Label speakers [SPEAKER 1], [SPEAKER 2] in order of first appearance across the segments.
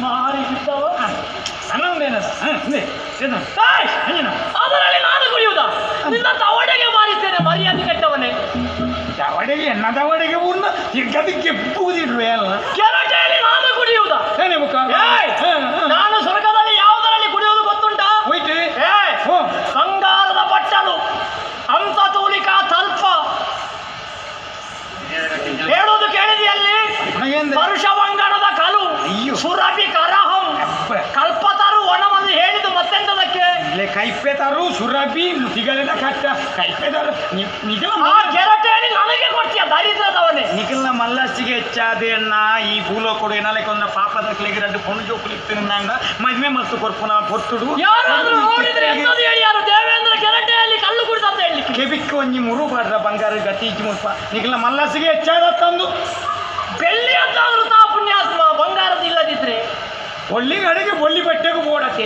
[SPEAKER 1] ಮಾರಿದ್ದವ ಅನ್ನೊಂದೇನ ಅದರಲ್ಲಿ ನಾನು ಕುಡಿಯುವುದಾ ನಿನ್ನ ತವಡೆಗೆ ಮಾರಿದ್ದೇನೆ ಮರ್ಯಾದೆ ಕೆಟ್ಟವನೇ
[SPEAKER 2] ತವಡೆಗೆ ಎನ್ನ ತವಡೆಗೆ ಊರ್ನ ಅದಕ್ಕೆ ಬೂದಿಡ್ವೆ ಅಲ್ಲ
[SPEAKER 1] ಕೆರಟೆಯಲ್ಲಿ ನಾನು ಕುಡಿಯುವುದಾ
[SPEAKER 2] ಏನೇ ಮುಖ
[SPEAKER 1] ನಾನು ಸ್ವರ್ಗದಲ್ಲಿ ಯಾವುದರಲ್ಲಿ ಕುಡಿಯುವುದು ಗೊತ್ತುಂಟಾ
[SPEAKER 2] ಹೋಯ್ತು
[SPEAKER 1] ಬಂಗಾರದ ಬಟ್ಟಲು ಅಂತ ತೂಲಿಕಾ ತಲ್ಪ ಹೇಳುವುದು ಕೇಳಿದೆಯಲ್ಲಿ ಪರುಷವಂಗಣದ ಕಲು ಸುರಭಿ ಕರಹಂ ಕಲ್ಪತರು ಒಣವನ್ನು ಹೇಳಿದ್ದು ಮತ್ತೆಂತದಕ್ಕೆ
[SPEAKER 2] ಕೈಪೆತರು ಸುರಭಿ ಸಿಗಲಿಲ್ಲ ಕಷ್ಟ ಕೈಪೆತರು
[SPEAKER 1] ಆ ಕೆರಟೆಯಲ್ಲಿ ನನಗೆ ಕೊಡ್ತೀಯ ದರಿದ್ರದವನೇ
[SPEAKER 2] ನಿಖಿಲ್ನ ಮಲ್ಲಸ್ಸಿಗೆ ಹೆಚ್ಚಾದೆ ಅಣ್ಣ ಈ ಭೂಲೋ ಕೊಡು ಏನಾಲಕ್ಕೊಂದ ಪಾಪದ ಕ್ಲಿಗೆ ರಡ್ಡು ಕೊಂಡು ಜೋಕುಲಿತ್ತು ನಂಗ ಮದ್ವೆ ಮತ್ತು ಕೊರ್ಪುನ ಹೊತ್ತುಡು
[SPEAKER 1] ಯಾರಾದ್ರೂ ನೋಡಿದ್ರೆ ಎಂತದು ಹೇಳಿ ಯಾರು ದೇವೇಂದ್ರ ಕೆರಟೆಯಲ್ಲಿ ಕಲ್ಲು ಕುಡಿದ ಅಂತ ಹೇಳಿ
[SPEAKER 2] ಕೆಬಿಕ್ಕೆ ಒಂಜಿ ಮುರು ಬಾಡ್ರ ಬಂಗಾರ ಗತಿ ಇಜ್ಜಿ ಮುಲ್ಪ ನಿಖಿಲ್ನ ಮಲ್ಲಸ್ಸಿಗೆ ಹೆಚ್ಚಾದ ತಂದು
[SPEAKER 1] ಬೆಳ್ಳಿ ಅಂತಾದ್ರೂ ತಾ ಪುಣ್ಯಾತ್ಮ ಬಂಗಾರದ ಇಲ್ಲದಿದ್ರೆ
[SPEAKER 2] ಒಳ್ಳಿಗೆ ಅಡಿಗೆ ಒಳ್ಳಿ ಬಟ್ಟೆಗೂ ಓಡಕ್ಕೆ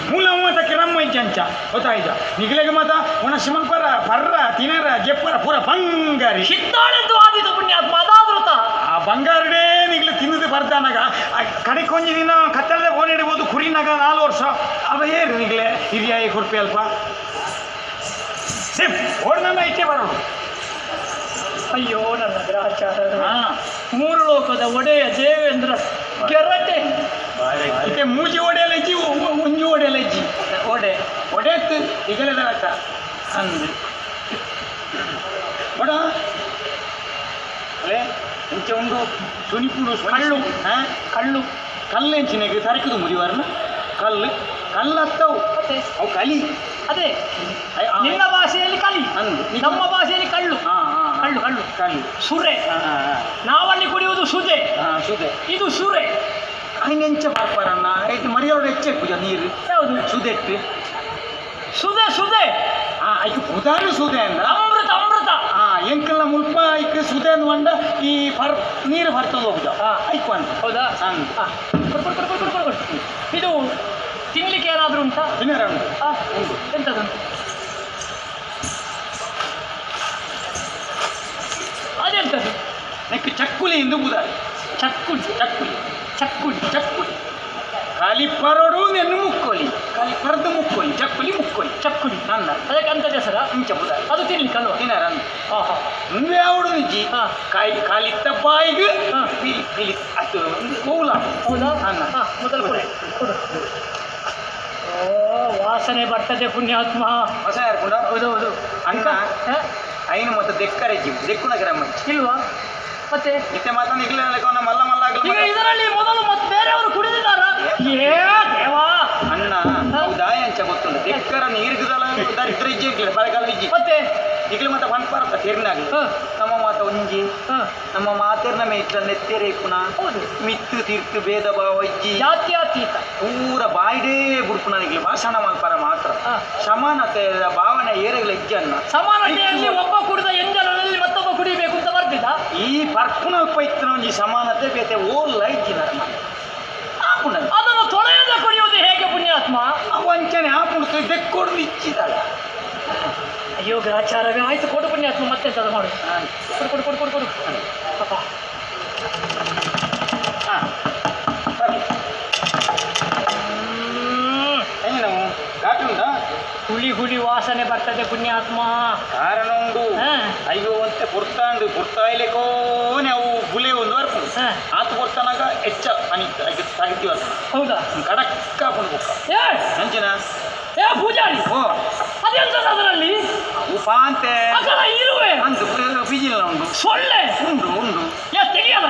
[SPEAKER 2] ಮೂಲ ಮತ ಕಿರಮ್ಮ ಇಜ್ಜಂಚ ಗೊತ್ತಾಯ್ತ ನಿಖಿಲೆಗೆ ಮತ ಒಣ ಶಿಮಲ್ಪರ ಪರ್ರ ತಿನರ ಜೆಪ್ಪರ ಪೂರ ಬಂಗಾರಿ
[SPEAKER 1] ಹಿತ್ತಾಳೆದ್ದು ಆದಿತು ಪುಣ್ಯಾತ್ಮ ಅದಾದ್ರೂ ತಾ
[SPEAKER 2] ಆ ಬಂಗಾರಡೇ ನಿಗ್ಲು ತಿನ್ನದು ಬರ್ದಾನಾಗ ಕಡೆ ಕೊಂಚ ದಿನ ಕತ್ತಲದ ಫೋನ್ ಹಿಡಿಬೋದು ಕುರಿನಾಗ 4 ವರ್ಷ ಅವ ಏರು ನಿಗ್ಲೆ ಹಿರಿಯ ಕೊಡ್ಪೆ ಅಲ್ಪ ಸೇಮ್ ಓಡ್ನ ಇಟ್ಟೆ ಬರೋದು
[SPEAKER 1] ಅಯ್ಯೋ ನನ್ನ ಗ್ರಹಚಾರ 3 ಲೋಕದ ಒಡೆಯ ದೇವೇಂದ್ರ ಕೆರಟೆ
[SPEAKER 2] ಇತ್ತೆ ಮೂಜಿ ಒಡೆಯಲ್ಲ ಇಜ್ಜಿ ಮುಂಜಿ ಒಡೆಯಲ್ಲ ಇಜ್ಜಿ ಒಡೆಯತ್ತು ಈಗಲದ ಆಟ ಅಂದು ಒಡ ಅಲ್ಲೇ ಇಂಚೆ ಉಂಡು ಸುನಿಪುಡು ಕಳ್ಳು ಕಲ್ಲು ಹೆಂಚಿನಾಗ ತರಕಿದು ಮುರಿವಾರನ ಕಲ್ಲತ್ತವು ಅವು ಕಲಿ
[SPEAKER 1] ಅದೇ ನಿನ್ನ ಭಾಷೆಯಲ್ಲಿ ಕಲಿ ನಮ್ಮ ಭಾಷೆಯಲ್ಲಿ ಕಳ್ಳು ಕಳ್ಳು ಸುರೆ ನಾವಲ್ಲಿ ಕುಡಿಯುವುದು ಸುದೆ ಇದು ಸುರೆ
[SPEAKER 2] ಹಂಗೆಂಚ ಬರ್ಪಾರಣ್ಣ ಐದು ಮರಿಯೋಡು ಹೆಚ್ಚೆ ಪೂಜ ನೀರು
[SPEAKER 1] ಯಾವುದು
[SPEAKER 2] ಸುದೆಟ್ಟು
[SPEAKER 1] ಸುದೆ
[SPEAKER 2] ಐದು ಉದಾರು ಸುದೆ ಅಂದ್ರ
[SPEAKER 1] ಅಮೃತ
[SPEAKER 2] ಎಂಕಲ್ಲ ಮುಲ್ಪ ಐಕ್ ಸುದೆ ಅಂದ್ಕೊಂಡ ಈ ನೀರು ಬರ್ತದ ಹೋಗುದ ಐಕು ಅಂತ
[SPEAKER 1] ಹೌದಾ ಇದು ತಿನ್ಲಿಕ್ಕೆ ಏನಾದರೂ ಉಂಟಾ
[SPEAKER 2] ತಿನ್ನರ
[SPEAKER 1] ಉಂಟು ಎಂಥದ್ದುಂಟು ಅದೆಂಥದ್ದು
[SPEAKER 2] ನೆಕ್ ಚಕ್ಕುಲಿ ಎಂದು ಬುದ ಚಕ್ಕುಲಿ ಖಾಲಿ ಪರೋಡು ನೆನ್ನು ಮುಕ್ಕೋಲಿ ಖಾಲಿ ಪರದು ಮುಕ್ಕೋಲಿ ಚಕ್ಕುಲಿ ನನ್ನ
[SPEAKER 1] ಅದಕ್ಕೆ ಅಂತ ಹೆಸರ
[SPEAKER 2] ಇಂಚ ಬುದ
[SPEAKER 1] ಅದು ತಿನ್ಲಿಕ್ಕಲ್ವ
[SPEAKER 2] ತಿನ್ನರ ಮುಂದೆ ಯಾವಡು ನಿಜ್ಜಿ ಕಾಲಿತ್ತ ಬಾಯಿಗೆ ಪಿಲಿ ಅಷ್ಟು ಕೋಲ
[SPEAKER 1] ಹೌದಾ ಮೊದಲು ಕೊಡು ವಾಸನೆ ಬರ್ತದೆ ಪುಣ್ಯಾತ್ಮ
[SPEAKER 2] ಹೊಸ ಯಾರ್ಕೊಂಡ
[SPEAKER 1] ಹೌದು
[SPEAKER 2] ಅಣ್ಣ ಐನು ಮತ್ತು ದೆಕ್ಕರೆಜ್ಜಿ ದೆಕ್ಕುನಗರ
[SPEAKER 1] ಇಲ್ವಾ ಮತ್ತೆ
[SPEAKER 2] ಇತ್ತೆ ಮಾತ್ರ ನಿಗ್ಲ ಮಲ್ಲ
[SPEAKER 1] ಈಗ ಇದರಲ್ಲಿ ಮೊದಲು ಮತ್ತೆ ಬೇರೆಯವರು ಕುಡಿದಿದ್ದಾರ ದೇವಾ
[SPEAKER 2] ಅಣ್ಣ ದಾಯ ಅಂಚ ಗೊತ್ತುಂಟು ದೆಕ್ಕರ ನೀರ್ಗದಲ್ಲ ದರಿದ್ರ ಇಜ್ಜಿ ಇರ್ಲಿಲ್ಲ ಬರಗಾಲ ಇಜ್ಜಿ
[SPEAKER 1] ಮತ್ತೆ
[SPEAKER 2] ಈಗಲೇ ಮತ್ತೆ ಬಂದ್ಪಾರತ್ತ ತೆರ್ನಾಗಿ ನಮ್ಮ ಮಾತ ಒಂಜಿ ನಮ್ಮ ಮಾತೆರ್ನ ಮೇಯ್ತ ನೆತ್ತೆರೆ ಪುನ ಮಿತ್ತು ತೀರ್ತು ಭೇದ ಭಾವ ಇಜ್ಜಿ
[SPEAKER 1] ಜಾತ್ಯಾತೀತ
[SPEAKER 2] ಪೂರ ಬಾಯಿಡೇ ಬುಡ್ಪುನ ಈಗಲೇ ಭಾಷಣ ಮಲ್ಪರ ಮಾತ್ರ ಸಮಾನತೆ ಭಾವನೆ ಏರಗಳ ಇಜ್ಜನ್ನ
[SPEAKER 1] ಸಮಾನತೆಯಲ್ಲಿ ಒಬ್ಬ ಕುಡಿದ ಎಂಜಲಲ್ಲಿ ಮತ್ತೊಬ್ಬ ಕುಡಿಬೇಕು ಅಂತ ಬರ್ತಿದ್ದ
[SPEAKER 2] ಈ ಪರ್ಪುನಲ್ಪ ಇತ್ತಿನ ಒಂಜಿ ಸಮಾನತೆ ಬೇತೆ ಓಲ್ಲ ಇಜ್ಜಿನ
[SPEAKER 1] ಅದನ್ನು ತೊಳೆಯದ ಕುಡಿಯುವುದು ಹೇಗೆ ಪುಣ್ಯಾತ್ಮ
[SPEAKER 2] ವಂಚನೆ ಹಾಕೊಂಡು ದೆಕ್ಕೋಡು ಇಚ್ಚಿದಲ್ಲ
[SPEAKER 1] ಅಯ್ಯೋ ಗ್ರಾಚಾರವೇ ಆಯ್ತು ಕೊಡು ಪುಣ್ಯಾತ್ಮ ಮತ್ತೆಂತದ ಮಾಡು ಕೊಡು ಪಾಪ ಹುಳಿ ವಾಸನೆ ಬರ್ತದೆ ಪುಣ್ಯಾತ್ಮ
[SPEAKER 2] ಕಾರಣ ಉಂಡು ಅಯ್ಯೋ ಅಂತ ಪುರ್ತಾಯ್ಲಿಕೋನೆ ಅವು ಬುಲೆ ಒಂದು ವರ್ಪು ಆತು ಕೊಡ್ತಾನಾಗ ಹೆಚ್ಚ ಸಾಗಿತ್ತಿ ವರ್ಪ
[SPEAKER 1] ಹೌದಾ
[SPEAKER 2] ಕಡಕ್ಕ ಪುಣ್ಬುಕ್ಕ ಅಂಚಿನ
[SPEAKER 1] ಪೂಜಾರಿ ಅದೆಂತದ ಅದರಲ್ಲಿ
[SPEAKER 2] ಉಪಾಂತೆ
[SPEAKER 1] ಇರುವೆ
[SPEAKER 2] ಅಂದು ಬಿಜಿಲ್ಲ ಉಂಡು
[SPEAKER 1] ಸೊಳ್ಳೆ
[SPEAKER 2] ಉಂಡು
[SPEAKER 1] ತೆಗಿಯಲ್ಲ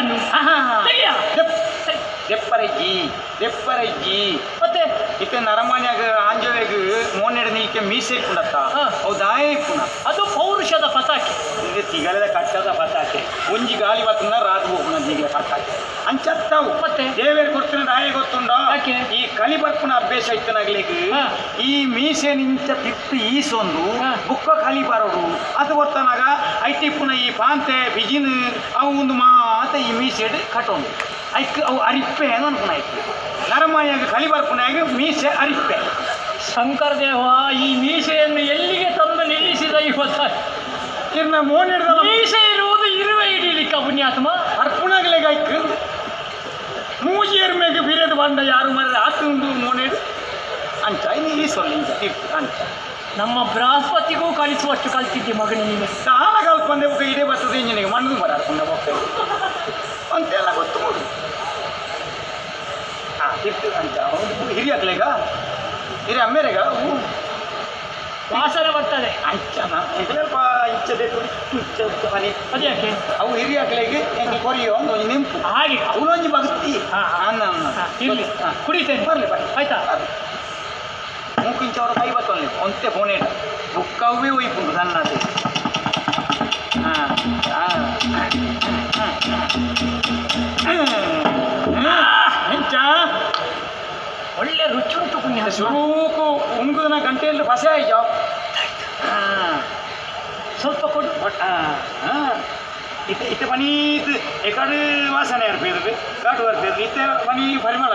[SPEAKER 2] ದೆಪ್ಪರಜ್ಜಿ
[SPEAKER 1] ಮತ್ತೆ
[SPEAKER 2] ಇತ್ತೆ ನರಮನ್ಯಾಗ ಆಂಜವೇಗ ಮೋನೆಡ ನೀಕೆ ಮೀಸೆ ಪುಣತ್ತ ಅವು ದಾಯ ಪುಣ
[SPEAKER 1] ಅದು ಪೌರುಷದ ಪತಾಕೆ
[SPEAKER 2] ಇದು ತಿಗಲದ ಕಟ್ಟದ ಪತಾಕೆ ಒಂಜಿ ಗಾಳಿ ಬತ್ತನ ರಾತ್ ಹೋಗುಣ ಈಗ ಪತಾಕೆ ಅಂಚತ್ತವು
[SPEAKER 1] ಮತ್ತೆ
[SPEAKER 2] ದೇವೇರ್ ಗೊತ್ತಿನ ದಾಯ ಗೊತ್ತುಂಡ ಈ ಕಲಿ ಬರ್ಪುನ ಅಭ್ಯಾಸ ಇತ್ತನಾಗ್ಲಿಕ್ಕೆ ಈ ಮೀಸೆ ನಿಂತ ತಿತ್ತು ಈಸೊಂದು ಬುಕ್ಕ ಕಲಿ ಬರೋಡು ಅದು ಗೊತ್ತನಾಗ ಐಟಿ ಪುನ ಈ ಪಾಂತೆ ಬಿಜಿನ್ ಅವು ಒಂದು ಮಾತ ಈ ಮೀಸೆ ಕಟ್ಟೊಂದು ಐಕ್ ಅವು ಅರಿಪ್ಪೆ ಅನ್ಪುಣ ಐತಿ ನರಮಾಯಾಗ ಕಲಿ ಬರ್ಪುನಾಗ ಮೀಸೆ ಅರಿಪ್ಪೆ
[SPEAKER 1] ಶಂಕರ ದೇವ ಈ ಮೀಸೆಯನ್ನು ಎಲ್ಲಿಗೆ ತಂದು ನಿಲ್ಲಿಸಿದ ಇವತ್ತು
[SPEAKER 2] ಇನ್ನ ಮೋನ್ ಹಿಡ್ದಲ್ಲ
[SPEAKER 1] ಮೀಸೆ ಇರುವುದು ಇರುವೆ ಹಿಡಿಲಿಕ್ಕ ಪುಣ್ಯಾತ್ಮ
[SPEAKER 2] ಅರ್ಪುಣಾಗ್ಲೆಗ ಐಕ್ ಬಂಡ ಯಾರು ಮರ ಆತುಂಡು ಮೋನೆ ಅಂಚ ಈ ಸೊಲ್ಲಿ ಅಂಚ
[SPEAKER 1] ನಮ್ಮ ಬೃಹಸ್ಪತಿಗೂ ಕಳಿಸುವಷ್ಟು ಕಲ್ತಿದ್ದೆ ಮಗನೇ ನೀನು.
[SPEAKER 2] ಕಾಲ ಕಲ್ಪಂದೆ ಒಬ್ಬ ಇದೇ ಬರ್ತದೆ ಇಂಜಿನಿಗೆ ಮಣ್ಣು ಮರ ಹಾಕೊಂಡ ಹೋಗ್ತೇವೆ ಅಂತೆಲ್ಲ ಗೊತ್ತು ನೋಡು. ಇತ್ತು ಅಂಚ ಹಿರಿಯ ಹಾಕ್ಲೇಗ ಹಿರಿಯ ಅಮ್ಮೇರೆಗ
[SPEAKER 1] ವಾಸನೆ ಬರ್ತದೆ
[SPEAKER 2] ಅಂಚನ ಸ್ವಲ್ಪ ಇಚ್ಚದೆ ಮನೆ
[SPEAKER 1] ಅದೇ ಯಾಕೆ
[SPEAKER 2] ಅವು ಹಿರಿಯ ಹಾಕ್ಲಿಗೆ ಹೆಂಗೆ ಕೊರಿಯೋ ಒಂದು ನೆಂಪು
[SPEAKER 1] ಹಾಗೆ
[SPEAKER 2] ಅವನೊಂದು ಭಕ್ತಿ
[SPEAKER 1] ಇರ್ಲಿ ಕುಡಿತೇನೆ
[SPEAKER 2] ಬರಲಿ ಬರಲಿ
[SPEAKER 1] ಆಯ್ತಾ.
[SPEAKER 2] ಮೂಕಿಂಚವರ ಕೈ ಬತ್ತೊಂದು ಒಂತೆ ಫೋನೇ ಬುಕ್ಕವೇ ಒಯ್ಪುಂಡು ಸಣ್ಣದು. ಹೆಂಚ
[SPEAKER 1] ಒಳ್ಳೆ ರುಚಿ ಉಂಟು ಪುಣ್ಯ.
[SPEAKER 2] ಸುರೂಕು ಉಂಗುದನ ಗಂಟೆಯಲ್ಲಿ ಬಸೆ ಆಯ್ತು.
[SPEAKER 1] ಸ್ವಲ್ಪ ಕೊಡು.
[SPEAKER 2] ಇತ್ತೆ ಪನೀತ್ ಎಕಡೆ ವಾಸನೆ ಇರ್ಬೇಕು ಕಾಟು ಇರ್ಬೇಕು ಇತ್ತೆ ಪನಿ ಪರಿಮಳ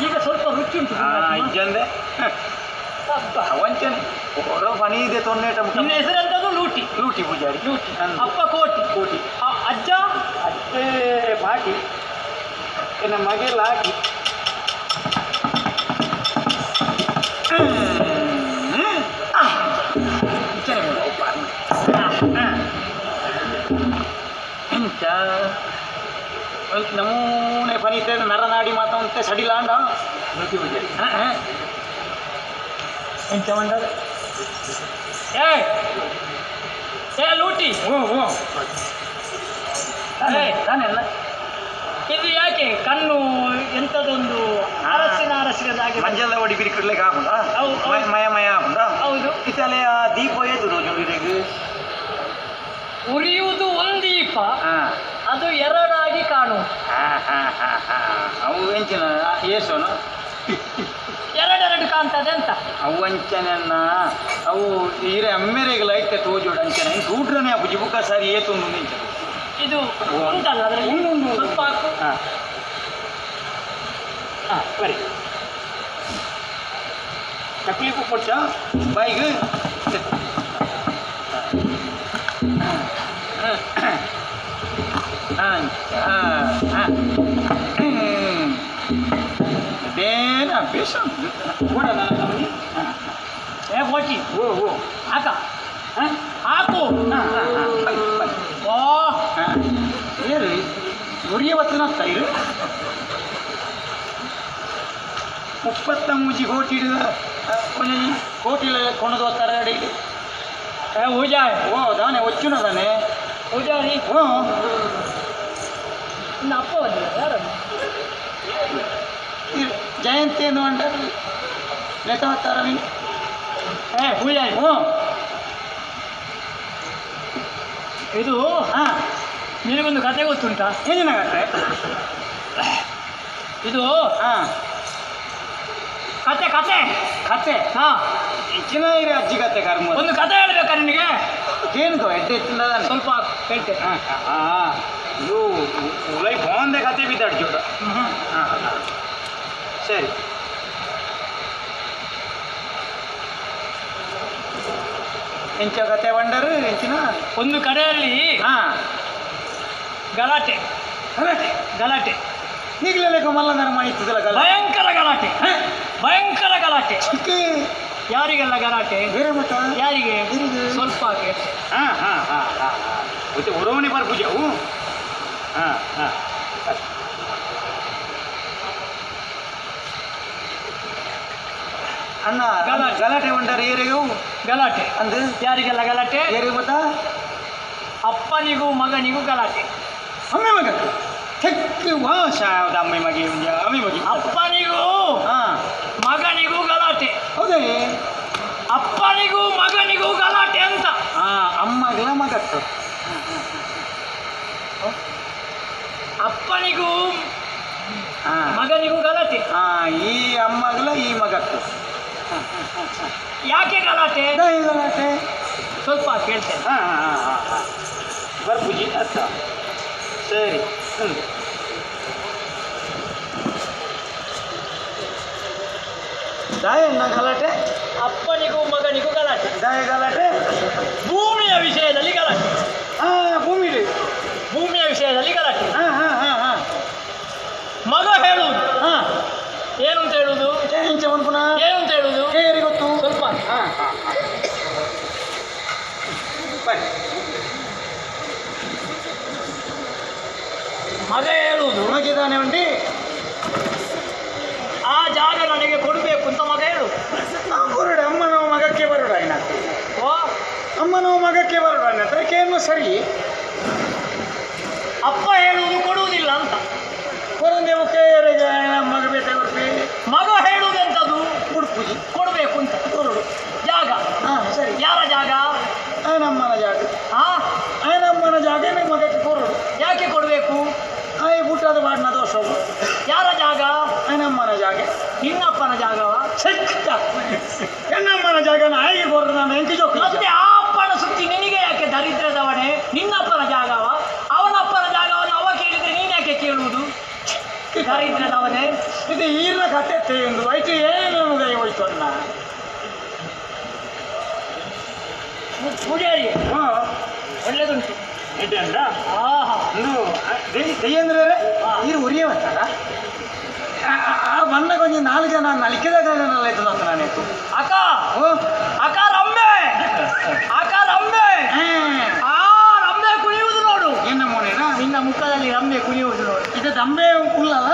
[SPEAKER 1] ಈಗ ಸ್ವಲ್ಪ ರುಚಿ ಉಂಟು
[SPEAKER 2] ಇಂಚಂದೆ ವಂಚನೆ ಹೊರ ಪನಿ ಇದೆ ತೊನ್ನೇಟ
[SPEAKER 1] ನಿನ್ನ ಹೆಸರೆಂತದ್ದು ಲೂಟಿ.
[SPEAKER 2] ಲೂಟಿ ಪೂಜಾರಿ
[SPEAKER 1] ಲೂಟಿ ಅಪ್ಪ ಕೋಟಿ
[SPEAKER 2] ಕೋಟಿ
[SPEAKER 1] ಅಜ್ಜ
[SPEAKER 2] ಅತ್ತೆ ಬಾಕಿ ನಮ್ಮ ಮಗೆಲ್ಲ ಹಾಕಿ ಎಂಚ ನಮೂನೆ ಪನಿತೆ ನರನಾಡಿ ಮಾತಾವಂತೆ ಸಡಿಲಾಂಡ ಲೂಟಿ ಪೂಜಾರಿ
[SPEAKER 1] ಎಂತ ಮಂಡದ ಏ ಲೂಟಿ
[SPEAKER 2] ತಾನೆಲ್ಲ
[SPEAKER 1] ಇದು ಯಾಕೆ ಕಣ್ಣು ಎಂಥದೊಂದು ಅರಸಿನದಾಗಿ
[SPEAKER 2] ಮಂಜಲ್ಲ ಒಡಿ ಬಿರಿ ಕಡ್ಲಿಕ್ಕೆ ಹಾಕುಂಡ ಮಯ ಮಯ ಹಾಕುಂಡ
[SPEAKER 1] ಹೌದು.
[SPEAKER 2] ಇತಲೆ ಆ ದೀಪ ಏದು ಜೊಂಡಿಗೆ
[SPEAKER 1] ಉರಿಯುವುದು ಒಂದು ದೀಪ ಅದು ಎರಡಾಗಿ ಕಾಣು.
[SPEAKER 2] ಅವು ಎಂಚಿನ ಏಸೋನು
[SPEAKER 1] ಎರಡೆರಡು ಕಾಣ್ತದೆ ಅಂತ
[SPEAKER 2] ಅವು ಅಂಚನನ್ನ ಅವು ಈರೆ ಅಮ್ಮೆರೆಗೆ ಲೈಟ್ ತೋಜೋಡು ಅಂಚನ ಸೂಟ್ರನೇ ಅಪ್ಪು ಜಿಬುಕ ಸಾರಿ ಏತೊಂದು ನಿಂಚ
[SPEAKER 1] ಇದು ಉಂಟಲ್ಲ ಅದರಲ್ಲಿ ಸ್ವಲ್ಪ ಹಾಕು.
[SPEAKER 2] ಬರಿ ಚಕ್ಲಿಗೂ ಕೊಟ್ಟ ಬಾಯಿಗೆ ಬೇನ ಬೇಷ ಕೂಡ ನನ್ನ
[SPEAKER 1] ಏ ಕೋಟಿ
[SPEAKER 2] ಓ
[SPEAKER 1] ಹಾಕ ಹಾಕು. ಓ
[SPEAKER 2] ಏನು ನುರಿಯವತ್ತಿನ ತೈರು 35 ಕೋಟಿ ಕೋಟಿಲ ಕೊಣದು ತರಗಡೆ
[SPEAKER 1] ಹೂಜಾಯ್
[SPEAKER 2] ಓ ದಾನೆ ಒಚ್ಚುನ ತಾನೆ
[SPEAKER 1] ಹೂಜಾರಿ
[SPEAKER 2] ಓ
[SPEAKER 1] ಇನ್ನು ಅಪ್ಪ ಬಂದಿಲ್ಲ ಯಾರನ್ನು
[SPEAKER 2] ಜಯಂತಿ ಏನು ಅಂಡ ಲೆಕ್ಕವತ್ತಾರ
[SPEAKER 1] ಹೂಜಾರಿ
[SPEAKER 2] ಹ್ಞೂ
[SPEAKER 1] ಇದು ನಿನಗೊಂದು ಕತೆ ಗೊತ್ತುಂಟಾ?
[SPEAKER 2] ಏನೇನಾಗತ್ತೆ
[SPEAKER 1] ಇದು
[SPEAKER 2] ಹಾಂ
[SPEAKER 1] ಕತೆ ಕತೆ
[SPEAKER 2] ಕತೆ ಹೆಚ್ಚಿನ ಇರೋ ಅಜ್ಜಿ ಕತೆ ಕರ್ಮ
[SPEAKER 1] ಒಂದು ಕತೆ ಹೇಳ್ಬೇಕಾ ನಿನಗೆ?
[SPEAKER 2] ಏನದು ಎಡ್ಡೆ
[SPEAKER 1] ಸ್ವಲ್ಪ ಹೇಳ್ತೇನೆ.
[SPEAKER 2] ಇದು ಉಲೈ ಬಾಂದೆ ಕತೆ ಬಿದ್ದಾಡು ಚೂಡ ಸರಿ ಎಂಚ ಕತೆ ಬಂಡರು ಎಂಚಿನ
[SPEAKER 1] ಒಂದು ಕಡೆಯಲ್ಲಿ ಗಲಾಟೆ
[SPEAKER 2] ಗಲಾಟೆ
[SPEAKER 1] ಗಲಾಟೆ
[SPEAKER 2] ಈಗಲೇ ಮಲ್ಲಂದರ ಮಾಡಿದ್ದಲ್ಲ ಗಲಾಟೆ
[SPEAKER 1] ಭಯಂಕರ ಗಲಾಟೆ ಭಯಂಕರ ಗಲಾಟೆ. ಯಾರಿಗೆಲ್ಲ ಗಲಾಟೆ?
[SPEAKER 2] ಬೇರೆ ಮತ್ತ
[SPEAKER 1] ಯಾರಿಗೆ? ಸ್ವಲ್ಪ ಕೇಳ್ತೆ.
[SPEAKER 2] ಮತ್ತೆ ಉರವಣಿ ಬರ್ಪೂಜೆ ಅವು ಅಣ್ಣ ಗಲಾಟೆ ಉಂಟಾರ ಏರಿಗೂ
[SPEAKER 1] ಗಲಾಟೆ
[SPEAKER 2] ಅಂದ್ರೆ
[SPEAKER 1] ಯಾರಿಗೆಲ್ಲ ಗಲಾಟೆ?
[SPEAKER 2] ಏರಿ ಮತ್ತ
[SPEAKER 1] ಅಪ್ಪನಿಗೂ ಮಗನಿಗೂ ಗಲಾಟೆ.
[SPEAKER 2] ಅಮ್ಮೆ ಮಗ ತೆಕ್ಕು ವಾಸ ಅಮ್ಮೆ ಮಗೆ ಅಮ್ಮೆ ಮಗೆ
[SPEAKER 1] ಅಪ್ಪನಿಗೂ ಮಗನಿಗೂ ಗಲಾಟೆ.
[SPEAKER 2] ಹೌದೇ
[SPEAKER 1] ಅಪ್ಪನಿಗೂ ಮಗನಿಗೂ ಗಲಾಟೆ ಅಂತ.
[SPEAKER 2] ಅಮ್ಮಗಳ ಮಗತ್ತು
[SPEAKER 1] ಅಪ್ಪನಿಗೂ ಮಗನಿಗೂ ಗಲಾಟೆ.
[SPEAKER 2] ಈ ಅಮ್ಮಗಳ ಈ ಮಗತ್ತು
[SPEAKER 1] ಯಾಕೆ ಗಲಾಟೆ?
[SPEAKER 2] ಗಲಾಟೆ
[SPEAKER 1] ಸ್ವಲ್ಪ ಕೇಳ್ತೇನೆ.
[SPEAKER 2] ಬರ್ಪೂಜಿ ಅತ್ತ ಸರಿ ದಾಯಣ್ಣ ಗಲಾಟೆ.
[SPEAKER 1] ಅಪ್ಪನಿಗೂ ಮಗನಿಗೂ ಗಲಾಟೆ.
[SPEAKER 2] ದಾಯ ಗಲಾಟೆ
[SPEAKER 1] ಭೂಮಿಯ ವಿಷಯದಲ್ಲಿ ಗಲಾಟೆ. ಭೂಮಿಯ ವಿಷಯದಲ್ಲಿ ಗಲಾಟೆ. ಮಗ ಹೇಳುವುದು ಮಗ ಹೇಳುವುದು
[SPEAKER 2] ಮಗಿದಾನೆ ಉಂಡಿ
[SPEAKER 1] ಆ ಜಾಗ ನನಗೆ ಕೊಡಬೇಕು ಅಂತ ಮಗ ಹೇಳು.
[SPEAKER 2] ಬರುಡ ಅಮ್ಮನವ ಮಗಕ್ಕೆ ಬರುಡ
[SPEAKER 1] ಓ
[SPEAKER 2] ಅಮ್ಮನವ ಮಗಕ್ಕೆ ಬರುಡ ಅದಕ್ಕೇನು ಸರಿ.
[SPEAKER 1] ಅಪ್ಪ ಹೇಳುವುದು ಕೊಡುವುದಿಲ್ಲ ಅಂತ.
[SPEAKER 2] ಕೊರಂದೇವಕ್ಕೆ ಮಗ ಬೇಕಾಗುತ್ತೆ.
[SPEAKER 1] ಮಗ ಹೇಳುವುದೆಂತದ್ದು
[SPEAKER 2] ಉಡುಪುಜಿ
[SPEAKER 1] ಕೊಡಬೇಕು ಅಂತ ಕೊರಡು ಜಾಗ.
[SPEAKER 2] ಸರಿ.
[SPEAKER 1] ಯಾರ ಜಾಗ?
[SPEAKER 2] ನಮ್ಮನ ಜಾಗ.
[SPEAKER 1] ಹಾ
[SPEAKER 2] ನಮ್ಮನ ಜಾಗ ಮಗಕ್ಕೆ ಕೊರಡು.
[SPEAKER 1] ಯಾಕೆ ಕೊಡಬೇಕು?
[SPEAKER 2] ಬುಟ್ಟದ ಬಾಡಿನ ದೋಷ.
[SPEAKER 1] ಯಾರ ಜಾಗ?
[SPEAKER 2] ನಮ್ಮನ ಜಾಗ.
[SPEAKER 1] ನಿನ್ನಪ್ಪನ ಜಾಗವ?
[SPEAKER 2] ನಮ್ಮನ ಜಾಗ ಹೇಗೆ ಕೊರಡು? ನಾನು ಎಂಟಿ ಜೋಕ.
[SPEAKER 1] ಮತ್ತೆ ಆ ಅಪ್ಪನ ಸುದ್ದಿ ನಿನಗೆ ಯಾಕೆ? ದರಿದ್ರದವನೇ ನಿನ್ನಪ್ಪನ ಜಾಗವ. ಅವನಪ್ಪನ ಜಾಗವನ್ನು ಅವ ಕೇಳಿದ್ರೆ ನೀನು ಯಾಕೆ ಕೇಳುವುದು? ದರಿದ್ರದವನೇ
[SPEAKER 2] ಇದು ಈರ್ನ ಕತೆ ಒಂದು ವೈಟ್ ಏನು ಹೋಯ್ತು ಅನ್ನ
[SPEAKER 1] ಪೂಜಾರಿ. ಒಳ್ಳೆದುಂಟು
[SPEAKER 2] ಇದೆಂದ
[SPEAKER 1] ಆಹಾ
[SPEAKER 2] ಅಂದ್ರೆ ನೀರು ಉರಿಯವತ್ತಾರ ಆ ಬಣ್ಣ ಕೊಂಚ 4 ಜನ ನಲಿಕೆದಾಗ ಆಯ್ತು ಅಂತ ನಾನಾಯ್ತು.
[SPEAKER 1] ಅಕ್ಕ ಅಕ್ಕ ರಮ್ಮೆ ಅಕ್ಕ ರಮ್ಮೆ ಆ ರಮ್ಮೆ ಕುಣಿಯುವುದು ನೋಡು.
[SPEAKER 2] ಏನ ಮೋನೇನ
[SPEAKER 1] ನಿನ್ನ ಮುಖದಲ್ಲಿ ರಮ್ಮೆ ಕುಣಿಯುವುದು ನೋಡು.
[SPEAKER 2] ಇದು ದಂಬೆ ಉಳ್ಳಲ್ಲ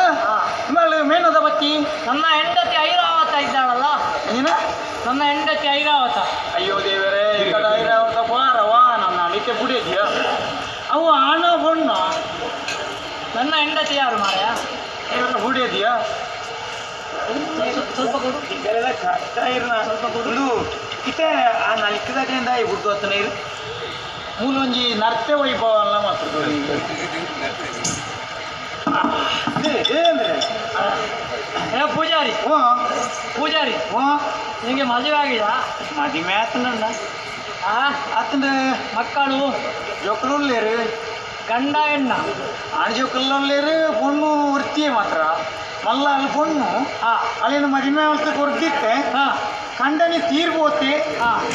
[SPEAKER 2] ಮೇನದ ಬತ್ತಿ.
[SPEAKER 1] ನನ್ನ ಹೆಂಡತಿ ಐರಾವತ ಇದ್ದಾಳಲ್ಲ.
[SPEAKER 2] ಏನ
[SPEAKER 1] ನನ್ನ ಹೆಂಡತಿ ಐರಾವತ.
[SPEAKER 2] ಅಯ್ಯೋ ದೇವರೇ ಈ ಕಡೆ ಐರಾವತ ಬಾರವ ನನ್ನ ಅಡಿಕೆ ಬುಡಿದ್ಯಾ ಅವು ಹಣ ಬಣ್ಣ.
[SPEAKER 1] ನನ್ನ ಹೆಂಡತಿ ಯಾರು ಮಾರಾಯ?
[SPEAKER 2] ಬುಡಿದ್ಯಾ
[SPEAKER 1] ಸ್ವಲ್ಪ ಕೊಡು.
[SPEAKER 2] ಸ್ವಲ್ಪ ಕೊಡು ಇತ್ತೆ ಆ ನಲಿಕದಾಗಿಂದ ಈ ಬುಡ್ದು ಹತ್ತನ ಇರು ಮೂಲೊಂಜಿ ನರ್ತೆ ವೈಭವ ಅಲ್ಲ ಮಾತ್ರ
[SPEAKER 1] ಏ ಪೂಜಾರಿ ಪೂಜಾರಿ ನಿಮಗೆ ಮದುವೆ ಆಗಿದೆ?
[SPEAKER 2] ಮದುವೆ ಆತನಲ್ಲ ಆತನ
[SPEAKER 1] ಮಕ್ಕಳು
[SPEAKER 2] ಜೋಕಲುಳ್ಳೇರು
[SPEAKER 1] ಗಂಡ ಹೆಣ್ಣ
[SPEAKER 2] ಆಣಜೋಕಲ್ಲರು ಪೊಣ್ಣು ವೃತ್ತಿಯೇ ಮಾತ್ರ ಮಲ್ಲ ಅಲ್ಲಿ ಪೊಣ್ಣು ಅಲ್ಲಿನ ಮದುವೆ ಅವಸ್ಥೆ ಕೊರ್ದಿತ್ತೆ ಕಂಡನಿ ತೀರ್ಬೋತೆ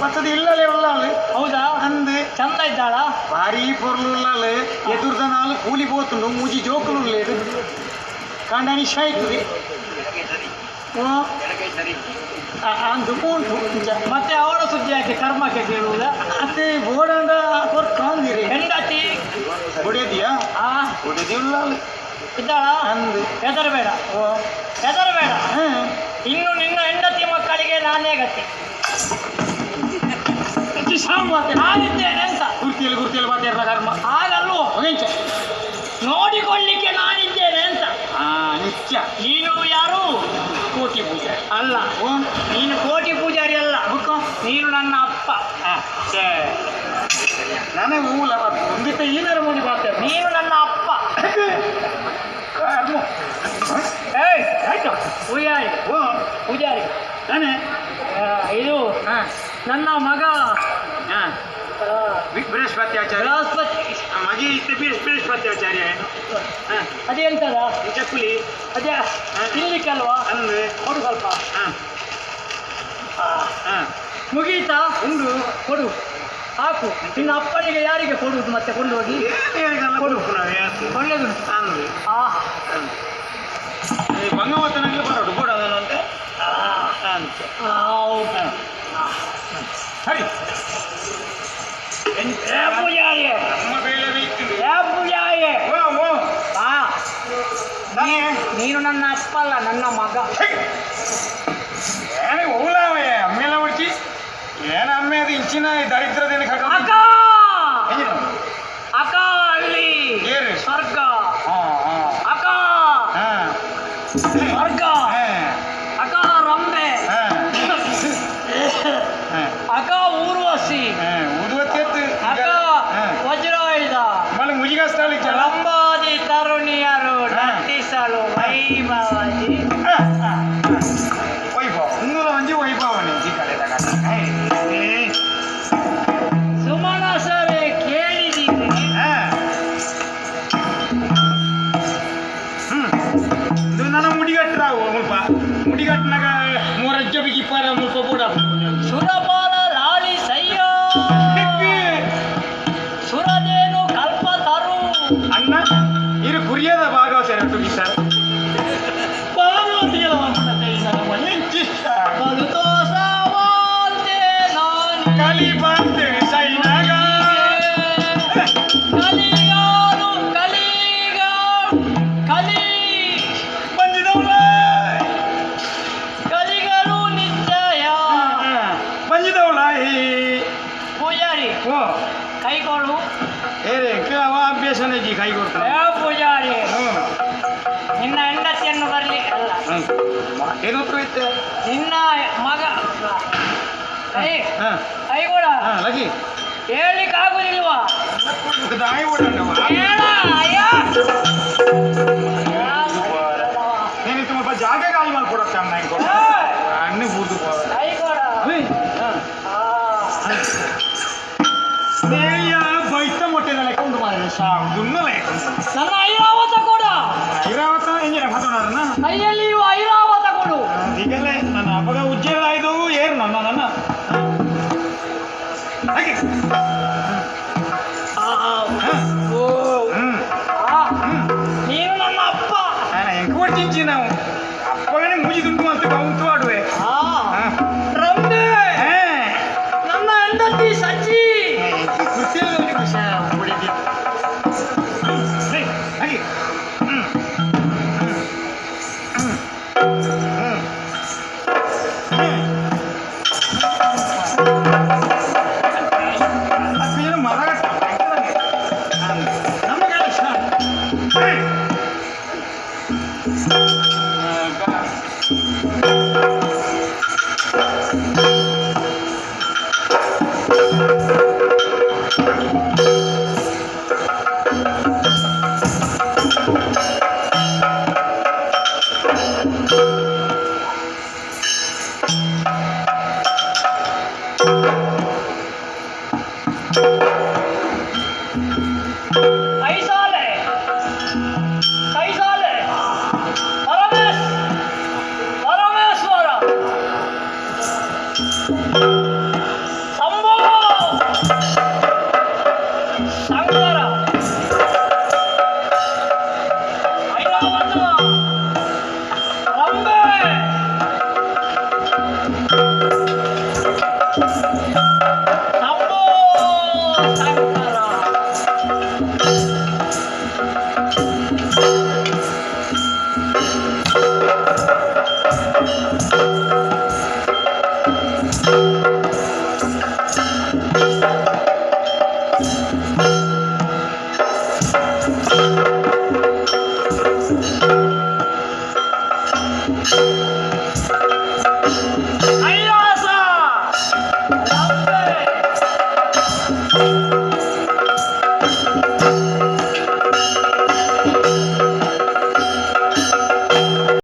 [SPEAKER 2] ಮತ್ತದು ಇಲ್ಲಲೇ ಉಳ್ಳಾಳು.
[SPEAKER 1] ಹೌದಾ?
[SPEAKER 2] ಅಂದು
[SPEAKER 1] ಚಂದ ಇದ್ದಾಳ?
[SPEAKER 2] ಭಾರಿ ಪೊರ್ಲು ಉಳ್ಳಾಳು ಎದುರ್ದ ನಾಳು ಕೂಲಿ ಬೋತುಂಡು ಮುಜಿ ಜೋಕಲು ಉಳ್ಳೇರು ಕಂಡನಿ ಇಷ್ಟ ಆಯ್ತದೆ ಅಂದು ಉಂಟು.
[SPEAKER 1] ಮತ್ತೆ ಅವಳ ಸುದ್ದಿ ಯಾಕೆ ಕರ್ಮಕ್ಕೆ ಕೇಳುವುದ?
[SPEAKER 2] ಅದೇ ಬೋಡಂದ ಕೊರ್ಕೊಂಡಿರಿ
[SPEAKER 1] ಹೆಂಡತಿ
[SPEAKER 2] ಹೊಡೆದಿಯಾ ಹೊಡೆದಿ ಉಳ್ಳಾಳು
[SPEAKER 1] ಇದ್ದಾಳ?
[SPEAKER 2] ಅಂದು
[SPEAKER 1] ಹೆದರಬೇಡ ಹೆದರಬೇಡ. ಇನ್ನು ನಿನ್ನ ಹೆಂಡತಿ ಮಕ್ಕಳಿಗೆ ನಾನೇ ಗತಿ. ನಾನಿದ್ದೇನೆ ಅಂತ
[SPEAKER 2] ಗುರ್ತಿಯಲ್ಲಿ ಮಾತಾಡ್ರ ಕರ್ಮ
[SPEAKER 1] ಹಾಗಲ್ವೋ? ನೋಡಿಕೊಳ್ಳಿಕ್ಕೆ ನಾನಿದ್ದೇನೆ ಅಂತ.
[SPEAKER 2] ನಿತ್ಯ
[SPEAKER 1] ನೀನು ಯಾರು?
[SPEAKER 2] ಕೋಟಿ ಪೂಜೆ
[SPEAKER 1] ಅಲ್ಲ. ನೀನು ಕೋಟಿ ಪೂಜಾರಿ ಅಲ್ಲ. ನೀನು ನನ್ನ ಅಪ್ಪ.
[SPEAKER 2] ನಾನೇ ಮೂಲ ಒಂದಿತ್ತ ಏನಾರು ಮಾಡಿ ಮಾಡ್ತೇನೆ.
[SPEAKER 1] ನೀನು ನನ್ನ ಅಪ್ಪ. ಏಯ್ ಆಯ್ತು ಪೂಜಾರಿ ಪೂಜಾರಿ
[SPEAKER 2] ನಾನೇ
[SPEAKER 1] ಇದು ನನ್ನ ಮಗ
[SPEAKER 2] ಬೃಹಸ್ಪತಿ ಆಚಾರ್ಯ.
[SPEAKER 1] ಬೃಹಸ್ಪತಿ
[SPEAKER 2] ಮಗಿ ಬೃಹಸ್ಪತಿ ಆಚಾರ್ಯ.
[SPEAKER 1] ಅದೇಂತದ
[SPEAKER 2] ಚಕ್ಕುಲಿ
[SPEAKER 1] ಅದೇ ತಿನ್ಲಿಕ್ಕಲ್ವಾ?
[SPEAKER 2] ಅಂದ್ರೆ
[SPEAKER 1] ಕೊಡು ಸ್ವಲ್ಪ. ಮುಗೀತಾ?
[SPEAKER 2] ಉಂಡು
[SPEAKER 1] ಕೊಡು ಹಾಕು. ನಿನ್ನ ಅಪ್ಪನಿಗೆ ಯಾರಿಗೆ ಕೊಡುವುದು ಮತ್ತೆ ಕೊಂಡೋಗಿ?
[SPEAKER 2] ಕೊಡು
[SPEAKER 1] ಒಳ್ಳೆದು. ಆಹಾ
[SPEAKER 2] ಭಂಗವತನಲ್ಲಿ ಬರೋದು ಕೂಡ ಅದನ್ನಂತೆ ಸರಿ.
[SPEAKER 1] ಪೂಜಾರಿ
[SPEAKER 2] ನಮ್ಮ ಬೇಳೆ ಬೇಯ್ತಿದೆ.
[SPEAKER 1] ಪೂಜಾರಿ ನೀನು ನನ್ನ ಅಪ್ಪ ಅಲ್ಲ, ನನ್ನ ಮಗ.
[SPEAKER 2] ಏನ ಹೋಗ್ಲಾವಯ್ಯ ಅಮ್ಮೆಲ್ಲ ಹುಡುಕಿ ಏನ ಅಮ್ಮೆ ಅದು ಇಂಚಿನ ದರಿದ್ರದೇನ
[SPEAKER 1] ಅಕ್ಕ ಅಕ್ಕ ಅಲ್ಲಿ ಸ್ವರ್ಗ. ಅಕ್ಕ ಸ್ವರ್ಗ. ಅಕ್ಕ ರಂಬೆ. ಅಕ್ಕ ಊರ್ವಶಿ. ಅಕ್ಕ ವಜ್ರಾಯುಧ. ರಂಬಾದಿ ತರುಣಿಯರು ನರ್ತಿಸಲು ವೈಭವದಿ.
[SPEAKER 2] ವೈಭವ ಇನ್ನೂರ ಒಂಜಿ ವೈಭವ
[SPEAKER 1] ಸುಮನ ಸಭೆ ಕೇಳಿದ್ದೀನಿ.
[SPEAKER 2] ಇದು ನನ್ನ ಮುಡಿಗಟ್ಟರಾವು ಮುಲ್ಪ ಮುಡಿಗಟ್ಟನಾಗ 3 ಅಜ್ಜ ಬಿಗಿ ಇಪ್ಪಾರ ಮುಲ್ಪ ಕೂಡ
[SPEAKER 1] ಸುರಪಾಲ ಲಾಳಿ ಸಯ್ಯ ಸುರದೇನು ಕಲ್ಪ ತರು
[SPEAKER 2] ಅಣ್ಣ ಇದು ಕುರಿಯದ ಭಾಗವ ಸರ್ ಸರ್
[SPEAKER 1] ಪಾರ್ವತಿಗಳ
[SPEAKER 2] ಕಲಿ ಬಂತೆ ಸೈನಾಗ
[SPEAKER 1] ಕಲಿಗಾರು ಕಲಿಗಾರು
[SPEAKER 2] ಕೈ ಕೊಡ್ತಾನೆ
[SPEAKER 1] ಏ ಪೂಜಾರಿ ನಿನ್ನ ಹೆಂಡತಿಯನ್ನು ಬರ್ಲಿಕ್ಕೆ ಅಲ್ಲ
[SPEAKER 2] ಏನಂತ ಇತ್ತೆ
[SPEAKER 1] ನಿನ್ನ ಮಗ ಕೈ
[SPEAKER 2] ಹಾ
[SPEAKER 1] ಕೈ ಕೂಡ
[SPEAKER 2] ಹಾ ಲಗಿ
[SPEAKER 1] ಹೇಳ್ಲಿಕ್ಕೆ ಆಗುದಿಲ್ವಾ
[SPEAKER 2] ದಾಯಿ ಓಡಂಡವ
[SPEAKER 1] ಹೇಳ ಅಯ್ಯ
[SPEAKER 2] నేను ತುಂಬ ಜಾಗ ಖಾಲಿ ಮಾಡ್ಕೊಡತ್ತೆ ಅಮ್ಮ ಹೆಂಗೆ ಅಣ್ಣೆ ಬೂದು
[SPEAKER 1] ಕೈ ಕೂಡ
[SPEAKER 2] ನೇಯ ಬೈತ ಮೊಟ್ಟೆದ ಲೆಕ್ಕೊಂಡು ಮಾಡಿದ್ರೆ ಸಾಗುನ್ನ ಲೆಕ್ಕೊಂಡು
[SPEAKER 1] ನನ್ನ ಐರಾವತ ಕೊಡು
[SPEAKER 2] ಐರಾವತ ಹೆಂಗಿರ ಮಾತಾಡೋಣ
[SPEAKER 1] ಕೈಯಲ್ಲಿ ಐರಾವತ ಕೊಡು
[SPEAKER 2] ಈಗಲೇ ನನ್ನ ಹಬ್ಬದ ಉಜ್ಜಯ ಇದು ಏರು ನನ್ನ ಹಾಗೆ
[SPEAKER 1] ನೀನು ನನ್ನ ಅಪ್ಪ
[SPEAKER 2] ಹೆಂಗೆ ಕೊಡ್ತಿಂಚಿ ನಾವು ಅಪ್ಪಗನೇ ಮುಜಿ ದುಂಡು ಅಂತ ಬಾವುಂಟು ಆಡುವೆ
[SPEAKER 1] ರಂಬೆ ನನ್ನ ಹೆಂಡತಿ ಸಜ್ಜಿ
[SPEAKER 2] ಕೃತಿಯಲ್ಲಿ ಹೊಡಿದ್ದೆ ಹಾಗೆ